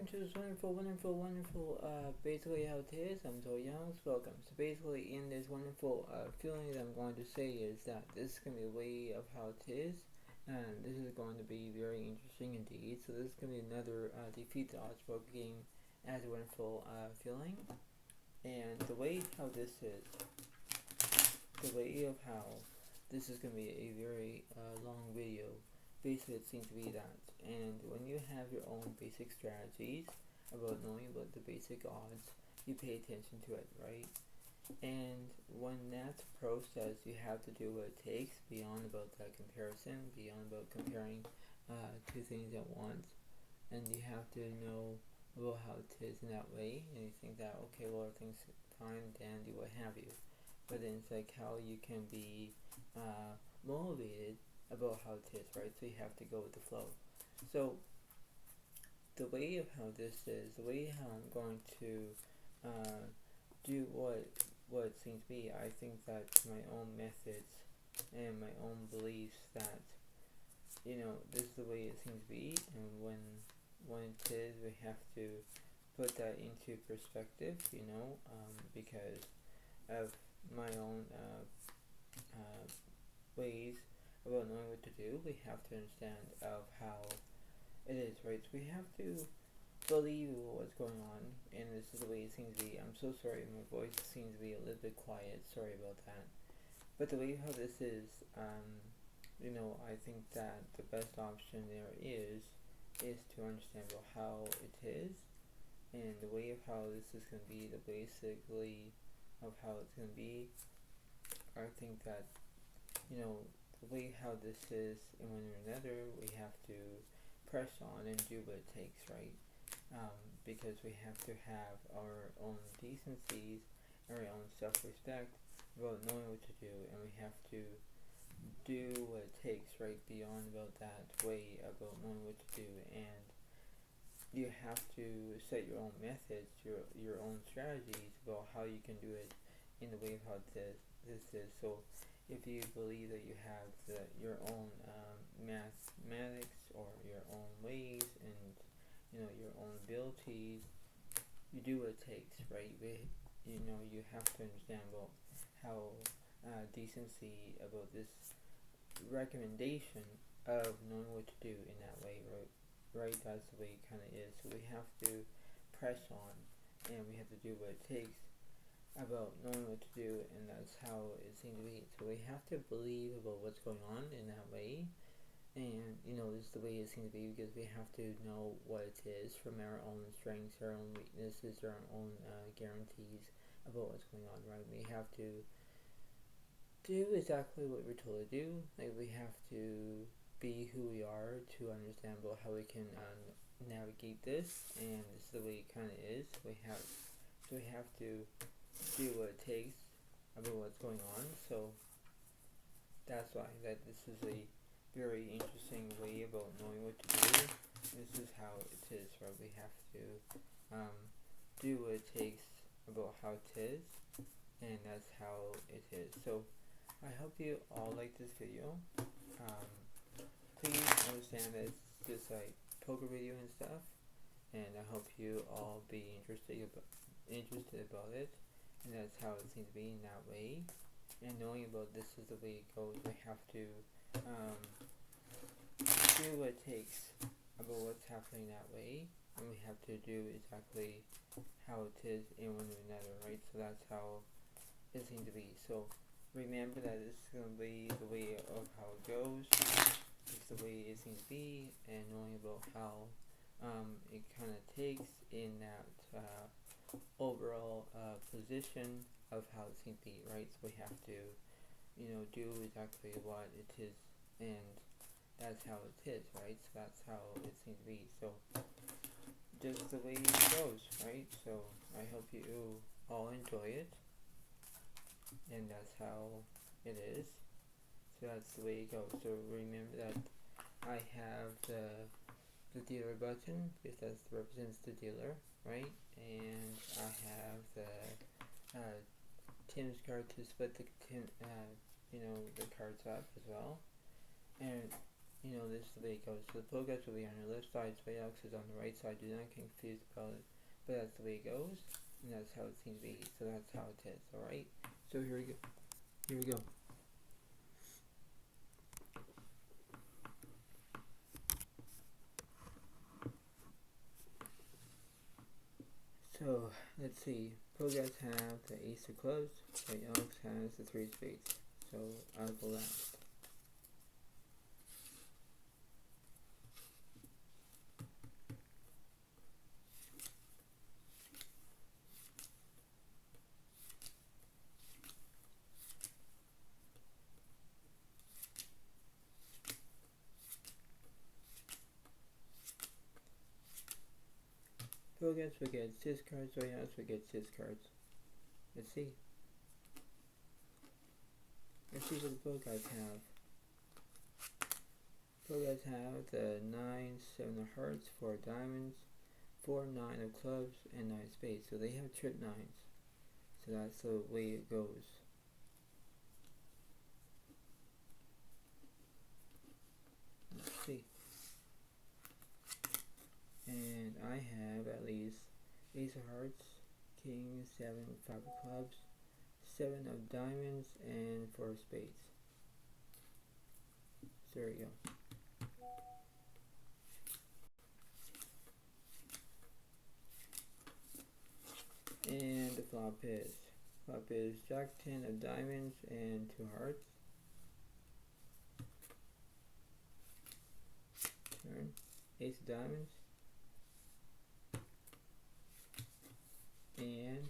welcome to this wonderful, basically how it is. I'm Zodiac, welcome. So basically in this wonderful feeling that I'm going to say is that this is going to be a way of how it is, and this is going to be very interesting indeed. So this is going to be another defeat the odds poker game as a wonderful feeling, and the way how this is, the way of how this is going to be a very long video. Basically, it seems to be that. And when you have your own basic strategies about knowing about the basic odds, you pay attention to it, right? And when that's a process, you have to do what it takes beyond about that comparison, beyond about comparing two things at once. And you have to know about how it is in that way. And you think that, okay, well, everything's fine, dandy, what have you. But then it's like how you can be motivated about how it is, right? So you have to go with the flow. So the way of how this is, the way how I'm going to do what it seems to be, I think that my own methods and my own beliefs that this is the way it seems to be, and when it is, we have to put that into perspective, because of my own ways about knowing what to do. We have to understand of how it is, right? So we have to believe what's going on, and this is the way it seems to be. I'm so sorry, my voice seems to be a little bit quiet. Sorry about that. But the way how this is, I think that the best option there is to understand about how it is, and the way of how this is going to be, the basically of how it's going to be. I think that the way how this is, in one or another, we have to press on and do what it takes, right? Because we have to have our own decencies, our own self-respect about knowing what to do, and we have to do what it takes, right? Beyond about that way about knowing what to do, and you have to set your own methods, your own strategies about how you can do it in the way of how this is. So if you believe that you have your own mathematics or your own ways and your own abilities, you do what it takes, right? You have to understand about how decency about this recommendation of knowing what to do in that way, right? That's the way it kind of is. So we have to press on, and we have to do what it takes about knowing what to do, and that's how it seems to be. So we have to believe about what's going on in that way, and this is the way it seems to be, because we have to know what it is from our own strengths, our own weaknesses, our own guarantees about what's going on, right? We have to do exactly what we're told to do. Like, we have to be who we are to understand about how we can navigate this, and this is the way it kind of is. We have to do what it takes about what's going on. So that's why that this is a very interesting way about knowing what to do. This is how it is, right? We have to do what it takes about how it is, and that's how it is. So I hope you all like this video. Please understand that it's just like poker video and stuff, and I hope you all be interested about it. And that's how it seems to be in that way. And knowing about this is the way it goes, we have to do what it takes about what's happening that way, and we have to do exactly how it is in one or another, right? So that's how it seems to be. So remember that this is going to be the way of how it goes. It's the way it seems to be, and knowing about how it kind of takes in that overall position of how it seems to be, right? So we have to do exactly what it is, and that's how it is, right? So that's how it seems to be. So just the way it goes, right? So I hope you all enjoy it, and that's how it is. So that's the way it goes. So remember that I have the dealer button, because that represents the dealer, right? And I have the Tim's card to split the cards up as well. And this is the way it goes. So the flow guides will be on your left side, Zodiac is on the right side. Do not get confused about it. But that's the way it goes, and that's how it seems to be. So that's how it is, alright? So here we go. Here we go. So let's see. Pro guys have the ace of clubs. Zodiac has the three of spades. So I'll go last. Pro guys will get 6 cards. Zodiac will get 6 cards. Let's see. Let's see what the pro guys have. Pro guys have the 9, 7 of hearts, 4 diamonds, 4, 9 of clubs, and 9 spades. So they have trip 9s. So that's the way it goes. Let's see. And I have at least ace of hearts, king, 7, 5 of clubs, 7 of diamonds, and 4 of spades. So there you go. And the flop is jack 10 of diamonds and 2 hearts. Turn, ace of diamonds, and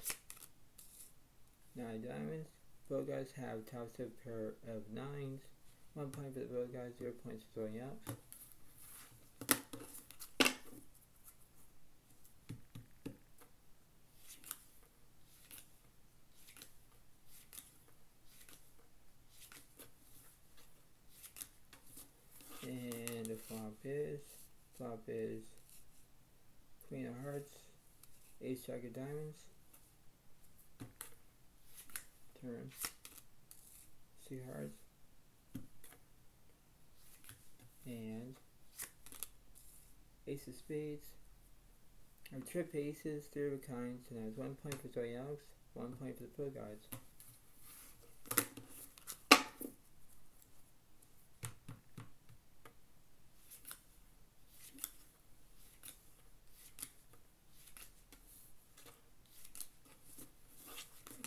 9 diamonds. Both guys have top tip pair of 9s. 1 point for the both guys, 0 points for Zodiac. And the flop is queen of hearts, ace jack of diamonds. Turn, 2 hearts, and ace of spades. Our trip aces, 3 of a kind, so now it's 1 point for Zodiac, 1 point for the pro guides.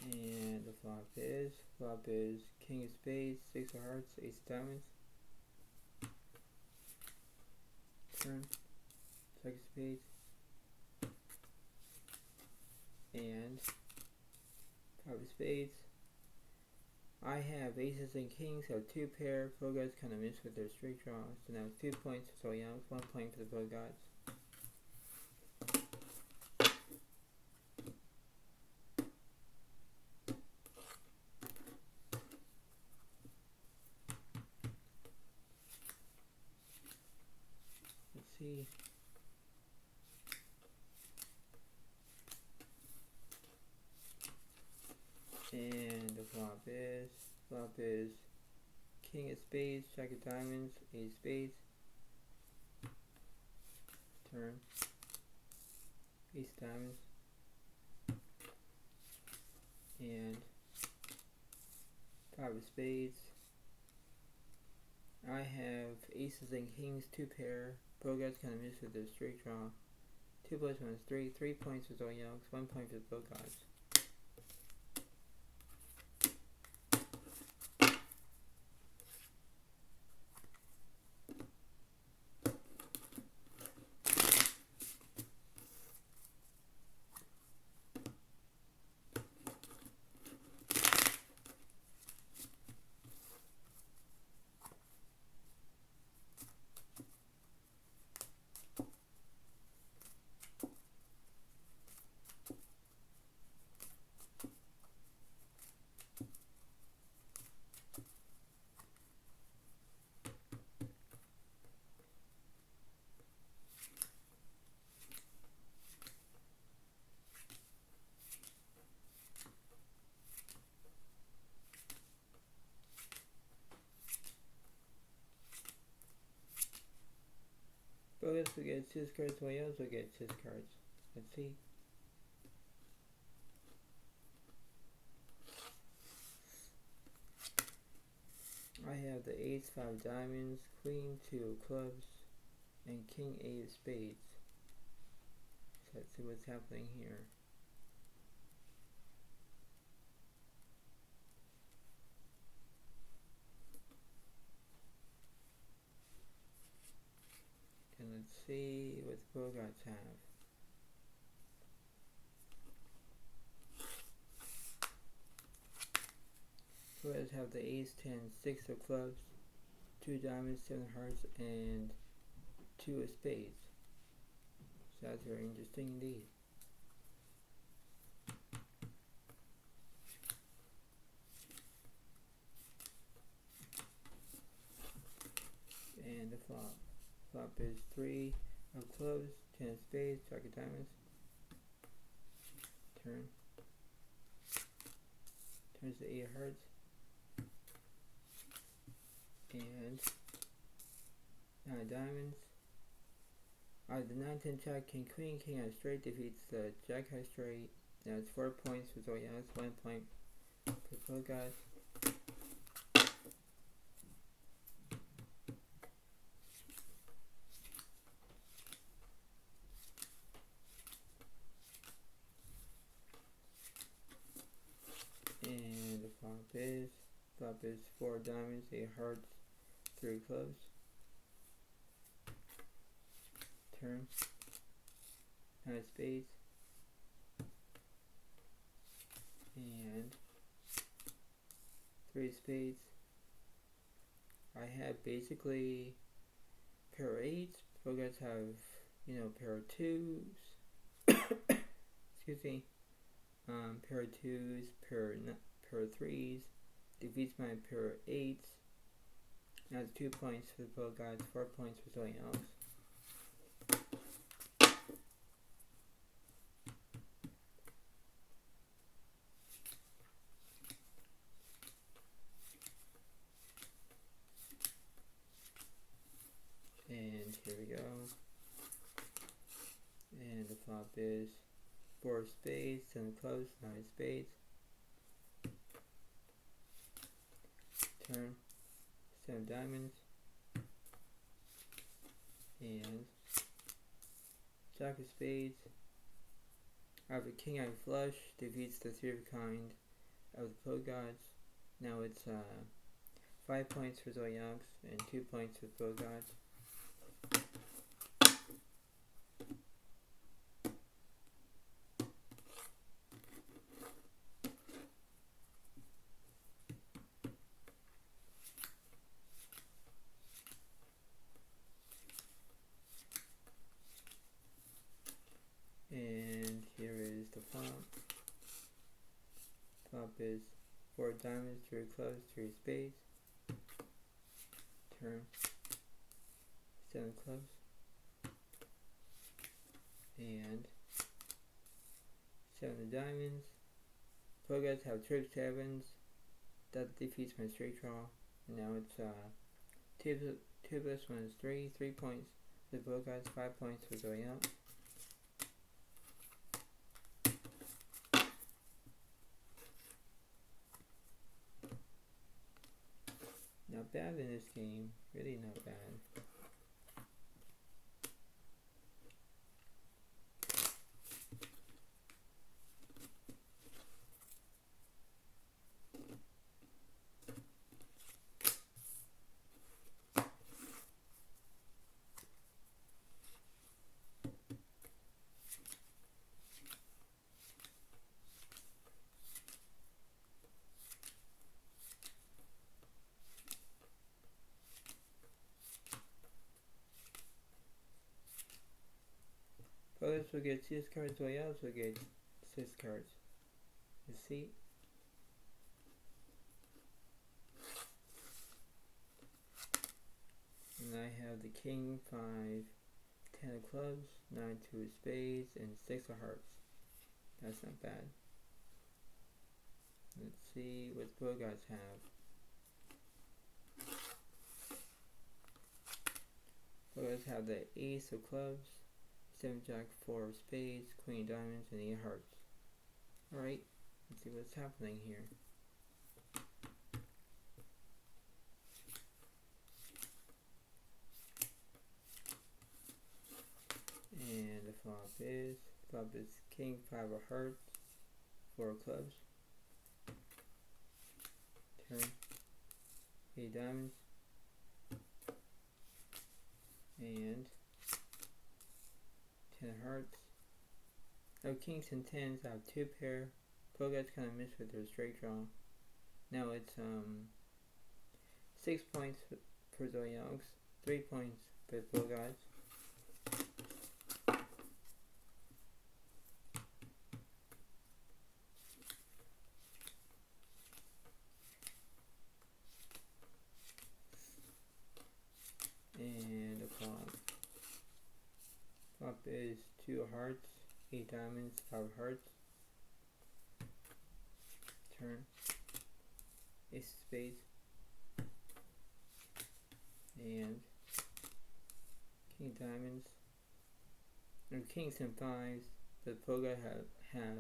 And the flop is king of spades, 6 of hearts, ace of diamonds. Turn, jack of spades, and 5 of spades. I have aces and kings, have 2 pair. Pro guys kind of miss with their straight draw, so now it's 2 points for Zodiac, 1 point for the pro guys. Let's see. And the flop is king of spades, jack of diamonds, ace of spades. Turn, ace of diamonds, and 5 of spades. I have aces and kings, 2 pair. Pro guys kind of miss with their straight draw. 2 plus 1 is 3. 3 points for Zodiac, 1 point for the pro guys. Focus will get 6 cards, somebody else will get 6 cards. Let's see. I have the ace, 5 diamonds, queen, 2 of clubs, and king, 8 of spades. So let's see what's happening here. And let's see what the Bogarts have. Bogarts have the ace, 10, 6 of clubs, 2 diamonds, 7 hearts, and 2 of spades. So that's very interesting indeed. And the flop. Flop is 3 of clubs, 10 of spades, jack of diamonds. Turn. Turns to 8 of hearts. And 9 of diamonds. The 9, 10, jack, king, queen, king on straight defeats the jack high straight. Now it's 4 points for Zodiac, 1 point for both guys. And the flop is 4 diamonds, 8 hearts, 3 clubs. Turn. 9 spades. And 3 spades. I have basically pair of 8s. Both guys have, pair of 2s. Excuse me. Pair of 2s, pair of 3s. Defeats my pair of 8s. Now it's 2 points for both guys, 4 points for something else. And here we go. And the flop is 4 spades, 7 clubs, 9 spades. Turn. 7 diamonds. And jack of spades. I have a king eye flush, defeats the 3 of a kind of the pro gods. Now it's 5 points for Zodiac and 2 points for pro gods. And here is the flop. Flop is 4 diamonds, 3 clubs, 3 spades. Turn. 7 clubs. And 7 of diamonds. Pro guys have trick 7s. That defeats my straight draw. And now it's 2 plus 1 is 3. 3 points for the pro guys, 5 points for going out. Not bad in this game, really not bad. Others will get 6 cards, while else will get 6 cards. You see? And I have the king, 5, 10 of clubs, 9, 2 of spades, and 6 of hearts. That's not bad. Let's see what both guys have. Players have the ace of clubs, 7 jack, 4 of spades, queen of diamonds, and 8 of hearts. Alright, let's see what's happening here. And the flop is king, 5 of hearts, 4 of clubs. Turn, 8 diamonds, and 10 of hearts. Now kings and tens have 2 pair. Pro guys kind of missed with their straight draw. Now it's 6 points for Zodiac, 3 points for the pro guys. And the flop. Flop is 2 of hearts, 8 diamonds, 5 of hearts. Turn, ace of spades, and king of diamonds. And kings and fives, the pro guy have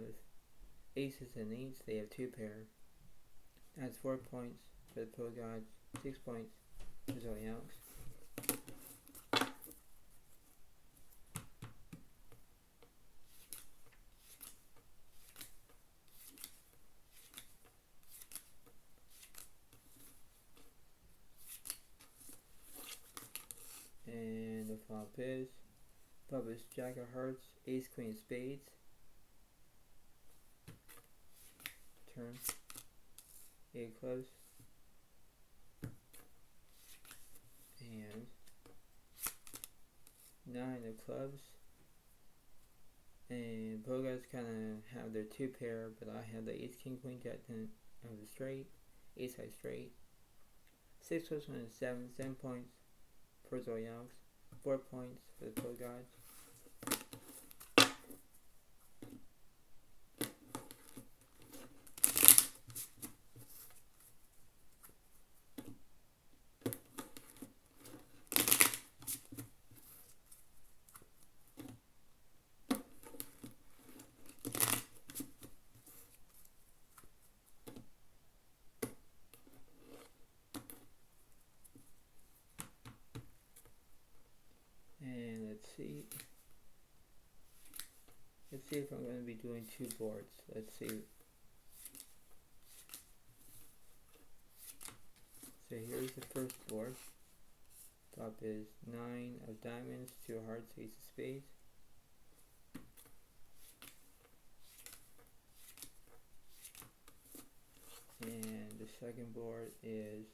aces and eights. They have 2 pair. That's 4 points for the pro guy, 6 points for Zodiac. And the flop is jack of hearts, ace, queen of spades. Turn, 8 of clubs, and 9 of clubs. And pro guys kind of have their 2 pair, but I have the ace, king, queen, jack, 10 of the straight, ace high straight. 6 plus 1 is 7, 7 points for Zodiac, 4 points for the pro guys. And let's see if I'm going to be doing 2 boards. Let's see. So here's the first board. Top is 9 of diamonds, 2 of hearts, ace of spades. And the second board is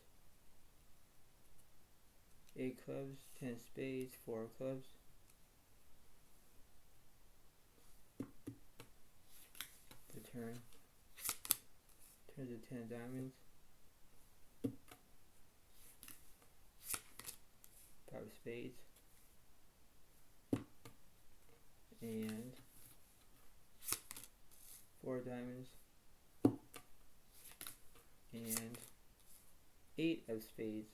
8 clubs, 10 spades, 4 clubs. The turn. Turns to 10 diamonds. 5 spades. And 4 diamonds. And 8 of spades.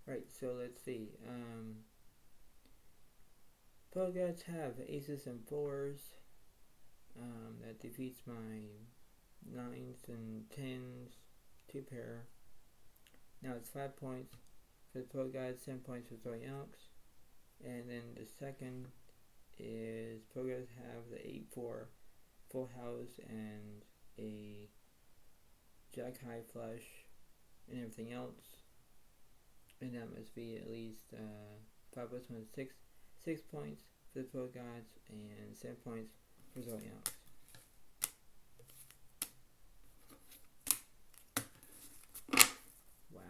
Right, so let's see. Pro guys have aces and 4s. That defeats my 9s and 10s, 2 pair. Now it's 5 points for the pro guys, 7 points for Zodiac. And then the second is pro guys have the 8-4 full house and a jack high flush and everything else. And that must be at least 5 plus 1 is 6 points for the pro guys and 7 points for Zodiac. Wow.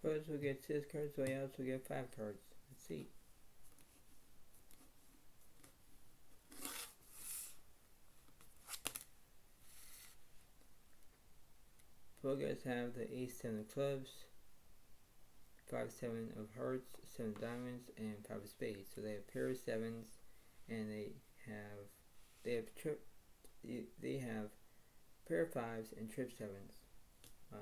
Pros will get 6 cards, Royals will get 5 cards. Let's see. Pro guys have the Ace 10 of clubs, 5-7 of hearts, 7 of diamonds, and 5 of spades. So they have pair of 7s, and they have pair of 5s and trip 7s. Wow.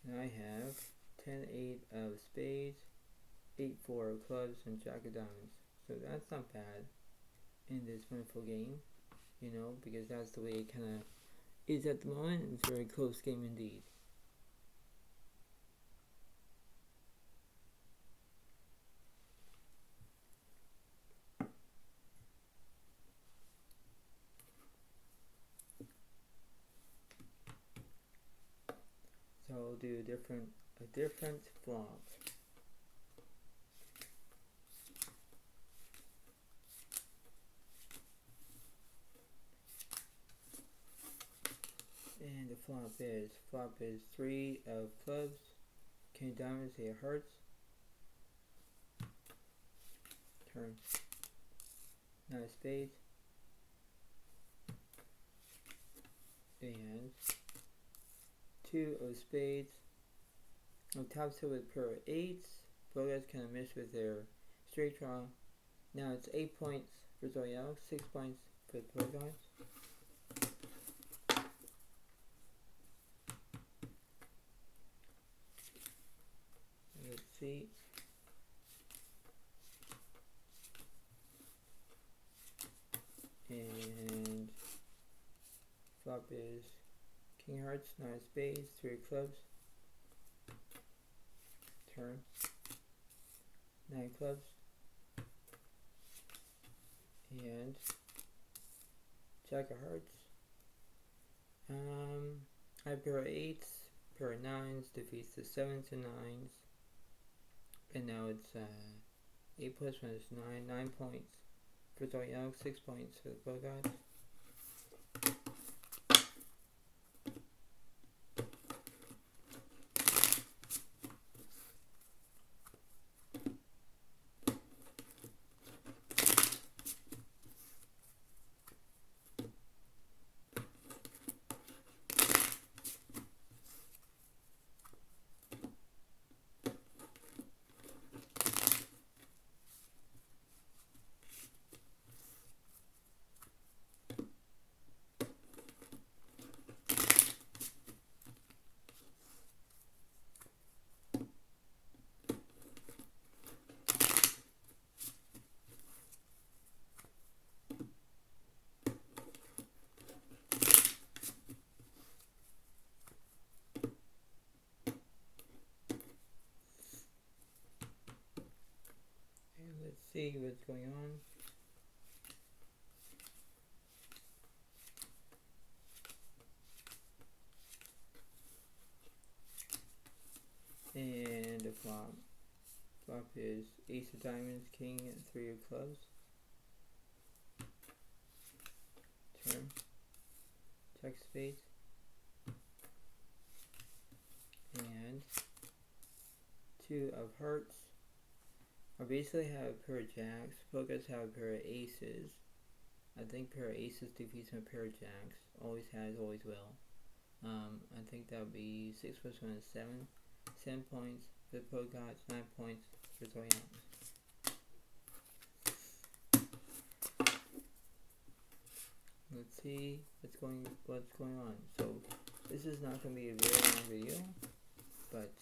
Now I have 10-8 of spades, 8-4 of clubs, and jack of diamonds. So that's not bad in this wonderful game, you know, because that's the way it kind of is at the moment. It's a very close game indeed. So I'll do a different flop. And the flop is 3 of clubs, king of diamonds, 8 of hearts. Turn. 9 of spades. And 2 of spades. On top set with a pair of 8s. Pro guys kind of missed with their straight draw. Now it's 8 points for Zodiac, 6 points for the pro guys. Let's see. And flop is king of hearts, 9 of spades, 3 of clubs. Turn. 9 of clubs. And jack of hearts. I have pair of 8s, pair of 9s, defeats the 7s and 9s. And now it's 8 plus 1 is 9 points for Zodiac, 6 points for the pro guys. See what's going on. And the flop. Flop is ace of diamonds, king, and 3 of clubs. Turn. Jack of spades. And 2 of hearts. I basically have a pair of jacks. Pro guys have a pair of aces. I think pair of aces defeats my pair of jacks. Always has, always will. I think that would be 6 plus 1 is 7. 10 points for the pro guys, 9 points for Zodiac. Let's see what's going on. So this is not going to be a very long video, but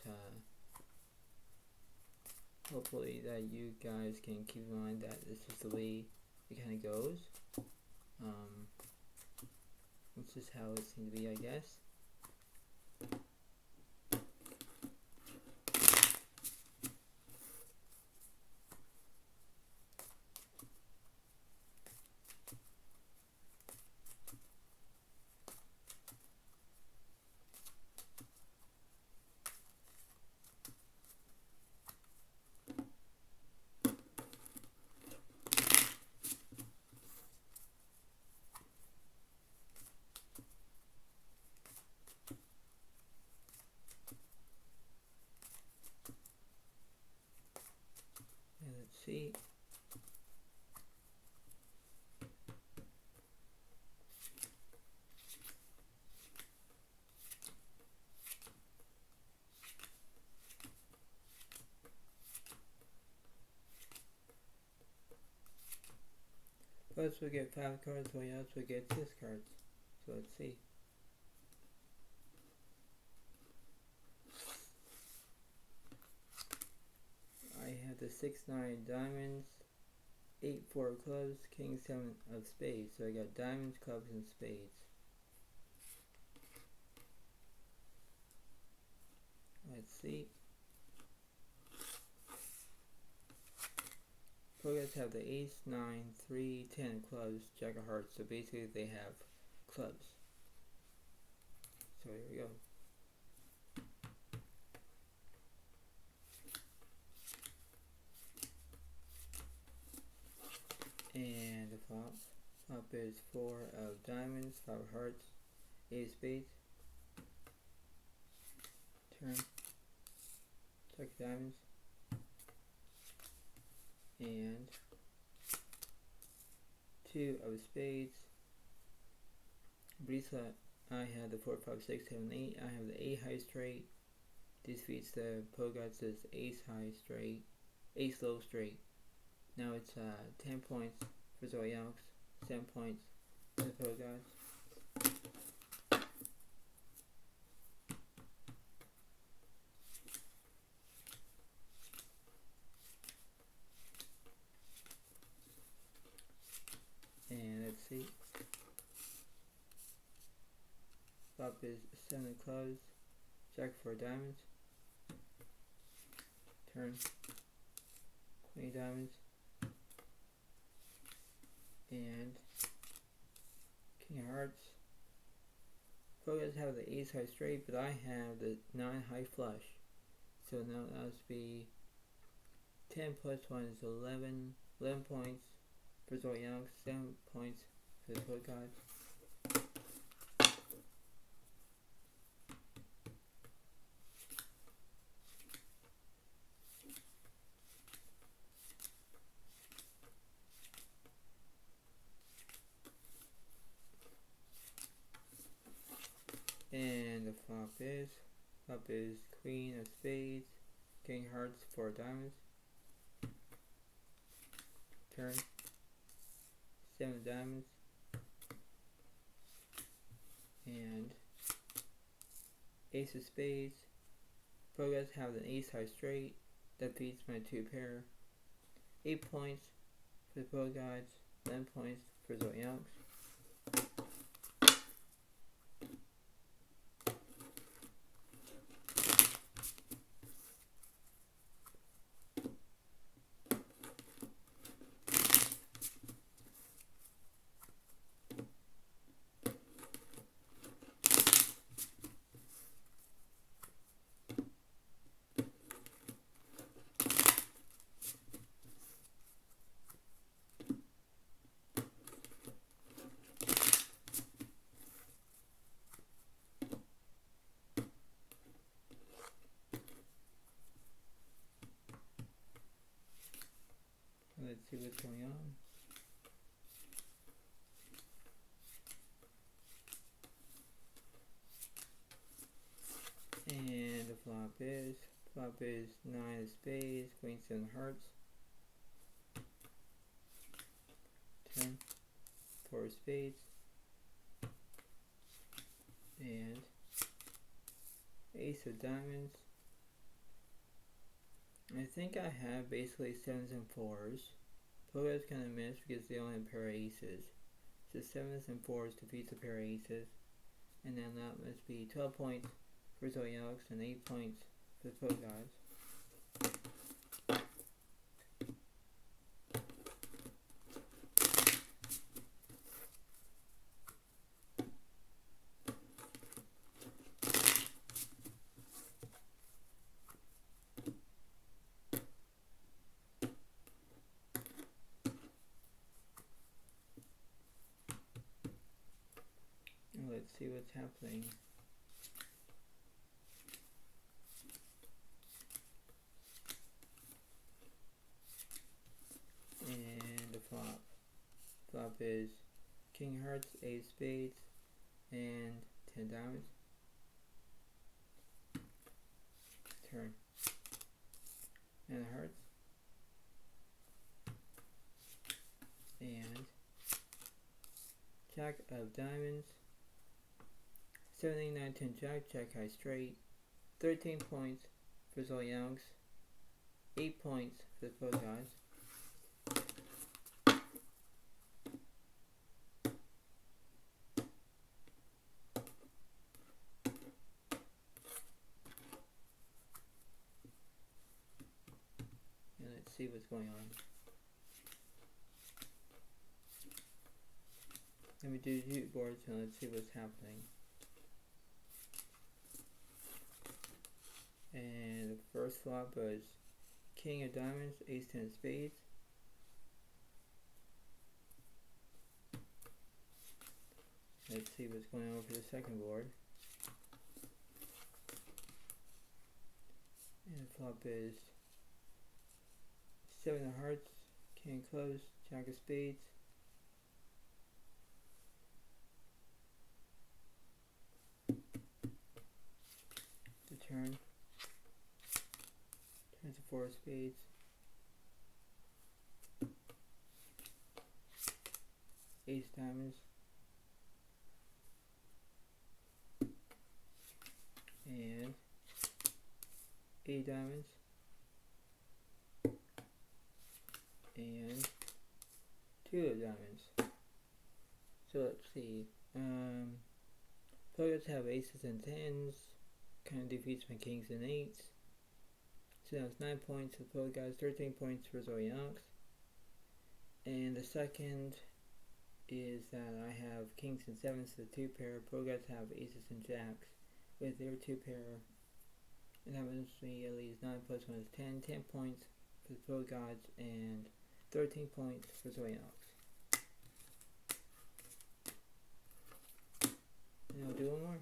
hopefully that you guys can keep in mind that this is the way it kind of goes. It's just how it seems to be, I guess. see. First we get 5 cards, so else we get 6 cards. So let's see. I have the 6-9 diamonds, 8-4 clubs, king 7 of spades. So I got diamonds, clubs, and spades. Let's see. Players have the ace, 9, 3, 10 of clubs, jack of hearts. So basically they have clubs. So here we go. And the flop. Flop is 4 of diamonds, 5 of hearts, 8 of spades. Turn. Check diamonds. And 2 of spades. Bracelet. I have the 4, 5, 6, 7, 8. I have the 8 high straight. Defeats the Pogots' ace high straight, ace low straight. Now it's 10 points for Zodiac, 7 points for the Pogots. And let's see. Flop is 7 of clubs, jack 4 diamonds. Turn. 20 diamonds. And king of hearts. Pogots have the ace high straight, but I have the 9 high flush. So now that must be 10 plus 1 is 11. 11 points for Zodiac, 7 points for the Pogots. And the flop is queen of spades, king of hearts, 4 diamonds. Turn. 7 diamonds. And ace of spades. Pogots have an ace high straight. That beats my 2 pair. 8 points for the Pogots, 10 points for Zodiac. Let's see what's going on. And the flop is 9 of spades, queen 7 of hearts. 10, 4 of spades. And ace of diamonds. I think I have basically 7s and 4s. Pogots kind of missed because they only have a pair of aces. So 7s and 4s defeats a pair of aces. And then that must be 12 points for Zodiac and 8 points for the Pogots. Let's see what's happening. is king hearts, ace spades, and 10 diamonds. Turn. And hearts. And jack of diamonds. 7, 8, 9, 10 jack, jack high straight. 13 points for Zodiac. 8 points for the pro guys. And let's see what's going on. Let me do 2 boards and let's see what's happening. And the first flop was king of diamonds, ace 10 of spades. Let's see what's going on for the second board. And the flop is 7 of hearts, king of clubs, jack of spades. The turn. Turns to 4 of spades. Ace diamonds. And 8 diamonds. And 2 of diamonds. So let's see. Players have aces and tens. Kind of defeats my kings and eights. So that's 9 points for the pro guys, 13 points for Zodiac. And the second is that I have kings and sevens, the 2 pair. Pro guys have aces and jacks with their 2 pair. And that means me at least 9 plus 1 is 10. 10 points for the pro gods and 13 points for Zodiac. And I'll do one more.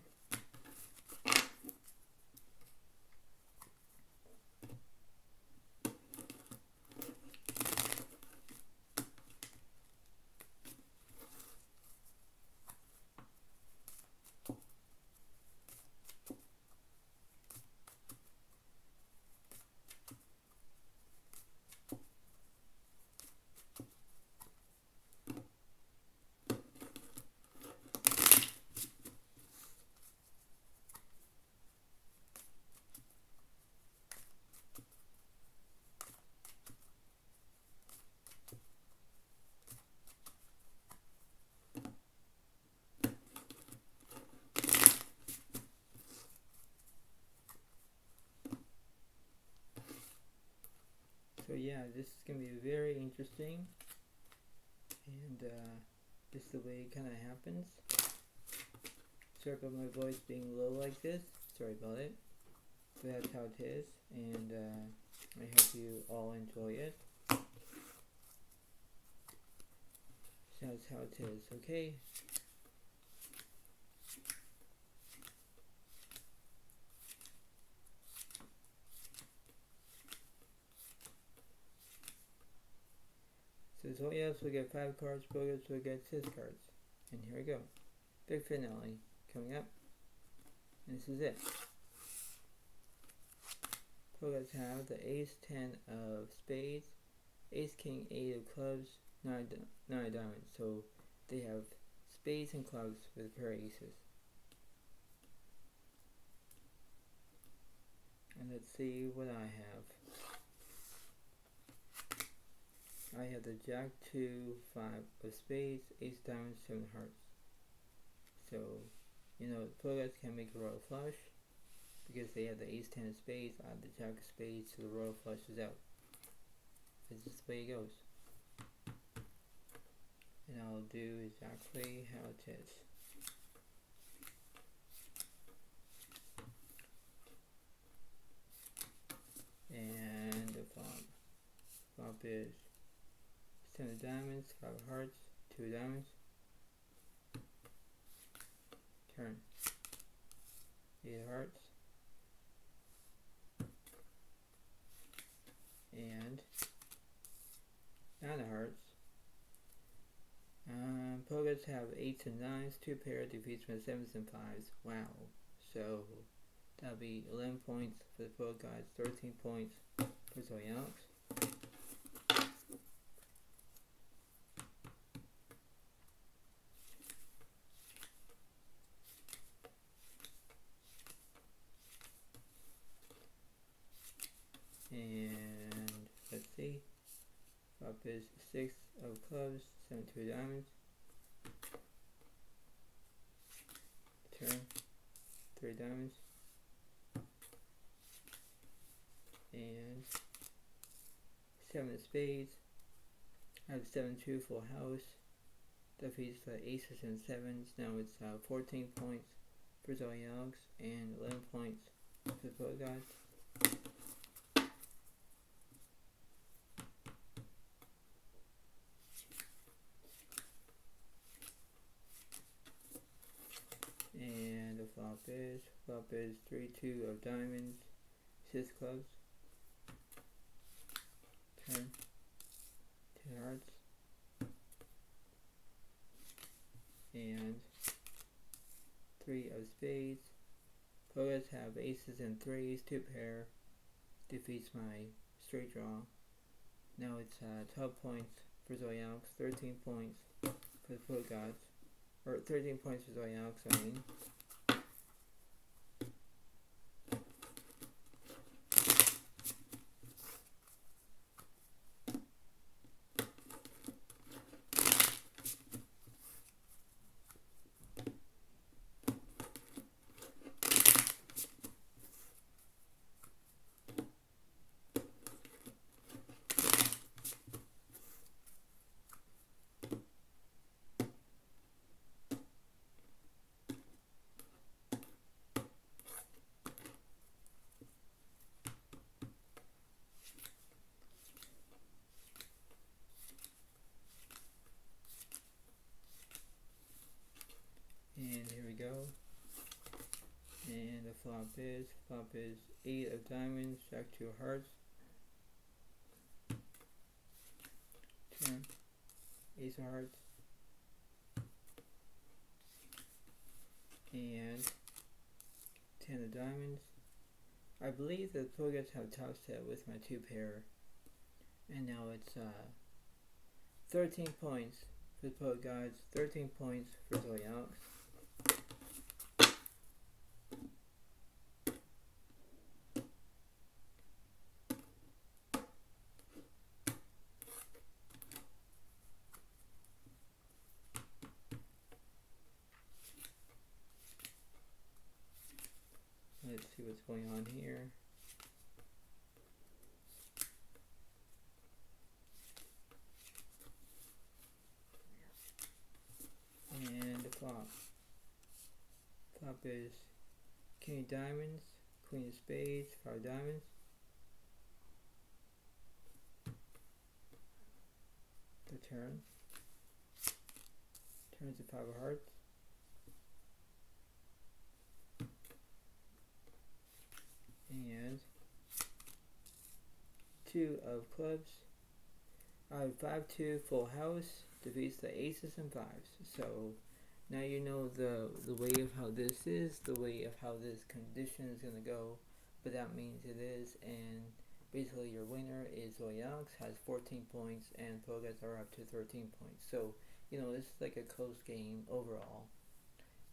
So yeah, this is going to be very interesting, and this is the way it kind of happens. Sorry about my voice being low like this, sorry about it, but that's how it is, and I hope you all enjoy it. So that's how it is, okay? So Zodiacs will get 5 cards, Pro-Guys will get 6 cards. And here we go. Big finale coming up. And this is it. Pro-Guys have the ace 10 of spades, ace king 8 of clubs, 9 diamonds. So they have spades and clubs with a pair of aces. And let's see what I have. I have the jack 2, 5 of spades, ace diamonds, 7 hearts. So, you know, the pro guys can make a royal flush because they have the ace 10 of spades, I have the jack of spades, so the royal flush is out. It's just the way it goes. And I'll do exactly how it is. And the flop is 10 of diamonds, 5 of hearts, 2 of diamonds. Turn. 8 of hearts. And 9 of hearts. Pogas have 8s and 9s, 2 pair defeats my 7s and 5s. Wow. So that'll be 11 points for the pro guys, 13 points for Zodiac. And let's see. Flop is 6 of clubs, 7 2 diamonds. Turn 3 diamonds. And 7 of spades. I have 7 2 full house. Defeats the aces and 7s. Now it's 14 points for Zodiac and 11 points for the pro guys. And the flop is 3 2 of diamonds, 6 clubs. Turn 2 hearts. And 3 of spades. Pogas have aces and 3s, 2 pair. Defeats my straight draw. Now it's 12 points for Zodiac, 13 points for the pro gods. Or 13 points for Zodiac, I mean. And here we go. And the flop is 8 of diamonds, jack 2 of hearts. Turn, ace of hearts. And 10 of diamonds. I believe the Pogas have top set with my 2 pair. And now it's 13 points for the pro guys, 13 points for Zodiac. Let's see what's going on here. And the flop. Flop is king of diamonds, queen of spades, 5 diamonds. The turn. Turns to 5 of hearts. And 2 of clubs. I have 5 2 full house, defeats the aces and 5s. So now you know the way of how this is, the way of how this condition is gonna go, but that means it is. And basically your winner is Zodiac, has 14 points, and Pogas are up to 13 points. So you know this is like a close game overall.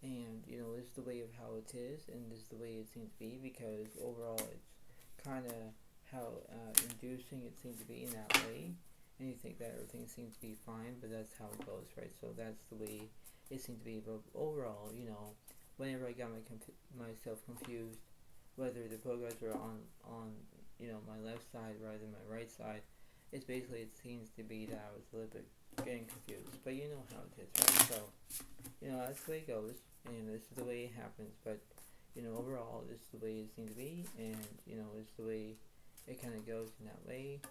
And you know this is the way of how it is, and this is the way it seems to be, because overall it's kind of how inducing it seems to be in that way, and you think that everything seems to be fine, but that's how it goes, right? So that's the way it seems to be. But overall, you know, whenever I got myself confused, whether the pro guys are on you know my left side rather than my right side, it's basically it seems to be that I was a little bit getting confused. But you know how it is, right? So you know that's the way it goes, and this is the way it happens. But you know overall, this is the way it seems to be, and you know it's the way it kind of goes in that way.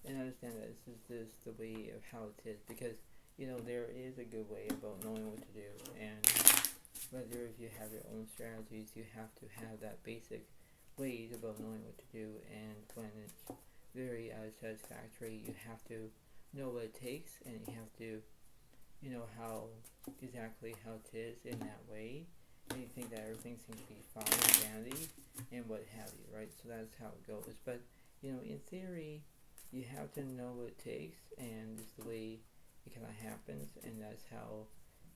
And understand that this is the way of how it is, because you know there is a good way about knowing what to do, and whether if you have your own strategies, you have to have that basic ways about knowing what to do, and when it's very satisfactory, you have to know what it takes, and you have to you know how exactly how it is in that way, and you think that everything seems to be fine and dandy and what have you, right? So that's how it goes. But you know, in theory, you have to know what it takes, and this is the way it kind of happens, and that's how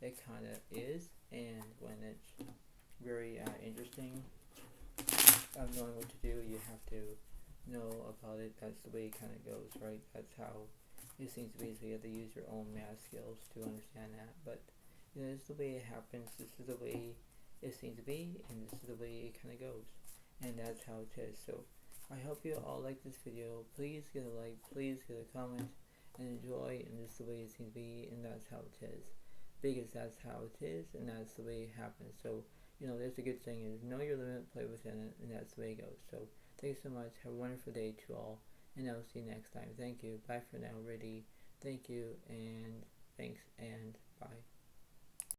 it kind of is. And when it's very interesting knowing what to do, you have to know about it. That's the way it kind of goes, right? That's how it seems to be. So you have to use your own math skills to understand that. But you know, this is the way it happens. This is the way it seems to be, and this is the way it kind of goes, and that's how it is. So I hope you all like this video. Please get a like, please get a comment, and enjoy. And this is the way it seems to be, and that's how it is, because that's how it is, and that's the way it happens. So you know, there's a good thing is know your limit, play within it, and that's the way it goes. So thanks so much. Have a wonderful day to all, and I'll see you next time. Thank you. Bye for now. Ready. Thank you, and thanks, and bye.